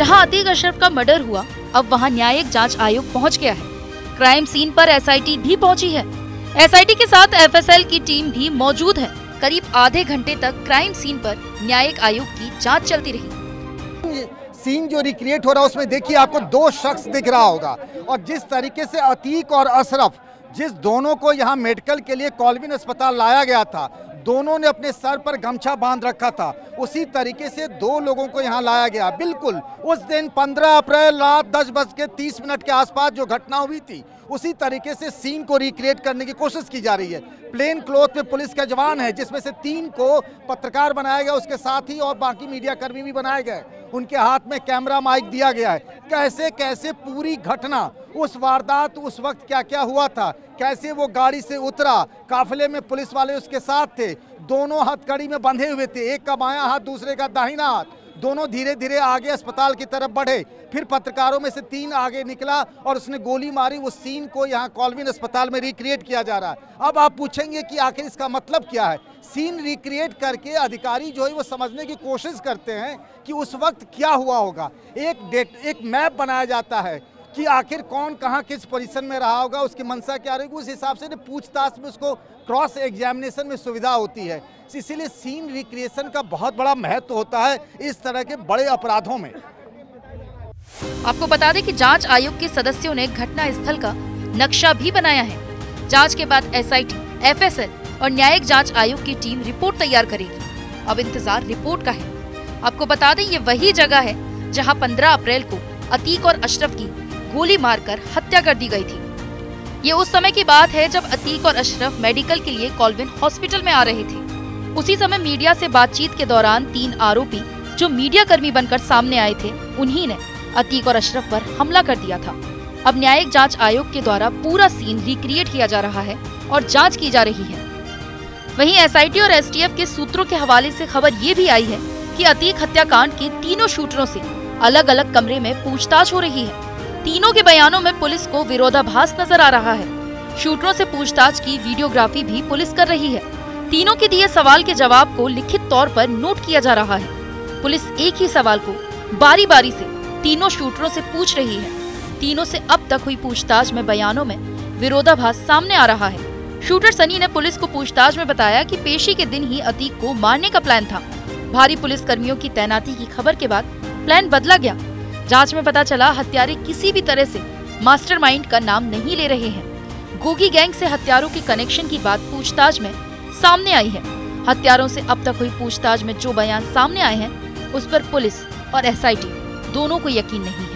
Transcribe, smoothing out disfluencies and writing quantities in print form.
जहां अतीक अशरफ का मर्डर हुआ, अब वहां न्यायिक जांच आयोग पहुंच गया है। क्राइम सीन पर एसआईटी भी पहुंची है। एसआईटी के साथ एफएसएल की टीम भी मौजूद है। करीब आधे घंटे तक क्राइम सीन पर न्यायिक आयोग की जांच चलती रही। सीन जो रिक्रिएट हो रहा है उसमें देखिए आपको दो शख्स दिख रहा होगा, और जिस तरीके से अतीक और अशरफ, जिस दोनों को यहाँ मेडिकल के लिए कॉल्विन अस्पताल लाया गया था, दोनों ने अपने सर पर गमछा बांध रखा था, उसी तरीके से दो लोगों को यहाँ लाया गया। बिल्कुल उस दिन 15 अप्रैल रात 10:30 के आसपास जो घटना हुई थी, उसी तरीके से सीन को रिक्रिएट करने की कोशिश की जा रही है। प्लेन क्लॉथ में पुलिस का जवान है, जिसमें से 3 को पत्रकार बनाया गया, उसके साथ ही और बाकी मीडिया कर्मी भी बनाए गए। उनके हाथ में कैमरा माइक दिया गया है। कैसे कैसे पूरी घटना, उस वारदात उस वक्त क्या क्या हुआ था, कैसे वो गाड़ी से उतरा, काफिले में पुलिस वाले उसके साथ थे, दोनों हथकड़ी में बंधे हुए थे, एक का बायां हाथ दूसरे का दाहिना हाथ, दोनों धीरे धीरे आगे अस्पताल की तरफ बढ़े। फिर पत्रकारों में से 3 आगे निकला और उसने गोली मारी। उस सीन को यहाँ कॉल्विन अस्पताल में रिक्रिएट किया जा रहा है। अब आप पूछेंगे कि आखिर इसका मतलब क्या है। सीन रिक्रिएट करके अधिकारी जो है वो समझने की कोशिश करते हैं कि उस वक्त क्या हुआ होगा। एक मैप बनाया जाता है कि आखिर कौन कहाँ किस पोजीशन में रहा होगा, उसकी मंशा क्या रहेगी, उस हिसाब से पूछताछ में उसको क्रॉस एग्जामिनेशन में सुविधा होती है। इसीलिए सीन रिक्रिएशन का बहुत बड़ा महत्व होता है इस तरह के बड़े अपराधों में। आपको बता दें कि जांच आयोग के सदस्यों ने घटना स्थल का नक्शा भी बनाया है। जांच के बाद एसआईटी, एफएसएल और न्यायिक जांच आयोग की टीम रिपोर्ट तैयार करेगी। अब इंतजार रिपोर्ट का है। आपको बता दें ये वही जगह है जहां 15 अप्रैल को अतीक और अशरफ की गोली मारकर हत्या कर दी गई थी। ये उस समय की बात है जब अतीक और अशरफ मेडिकल के लिए कॉल्विन हॉस्पिटल में आ रहे थे। उसी समय मीडिया से बातचीत के दौरान 3 आरोपी जो मीडिया कर्मी बनकर सामने आए थे, उन्हीं ने अतीक और अशरफ पर हमला कर दिया था। अब न्यायिक जांच आयोग के द्वारा पूरा सीन रिक्रिएट किया जा रहा है और जांच की जा रही है। वहीं एसआईटी और एसटीएफ के सूत्रों के हवाले से खबर ये भी आई है कि अतीक हत्याकांड के तीनों शूटरों से अलग अलग कमरे में पूछताछ हो रही है। तीनों के बयानों में पुलिस को विरोधाभास नजर आ रहा है। शूटरों से पूछताछ की वीडियोग्राफी भी पुलिस कर रही है। तीनों के दिए सवाल के जवाब को लिखित तौर पर नोट किया जा रहा है। पुलिस एक ही सवाल को बारी बारी से तीनों शूटरों से पूछ रही है। तीनों से अब तक हुई पूछताछ में बयानों में विरोधाभास सामने आ रहा है। शूटर सनी ने पुलिस को पूछताछ में बताया कि पेशी के दिन ही अतीक को मारने का प्लान था। भारी पुलिस कर्मियों की तैनाती की खबर के बाद प्लान बदला गया। जांच में पता चला हत्यारे किसी भी तरह से मास्टरमाइंड का नाम नहीं ले रहे हैं। गोगी गैंग से हत्यारों के कनेक्शन की बात पूछताछ में सामने आई है। हत्यारों से अब तक हुई पूछताछ में जो बयान सामने आए हैं, उस पर पुलिस और एसआईटी दोनों को यकीन नहीं है।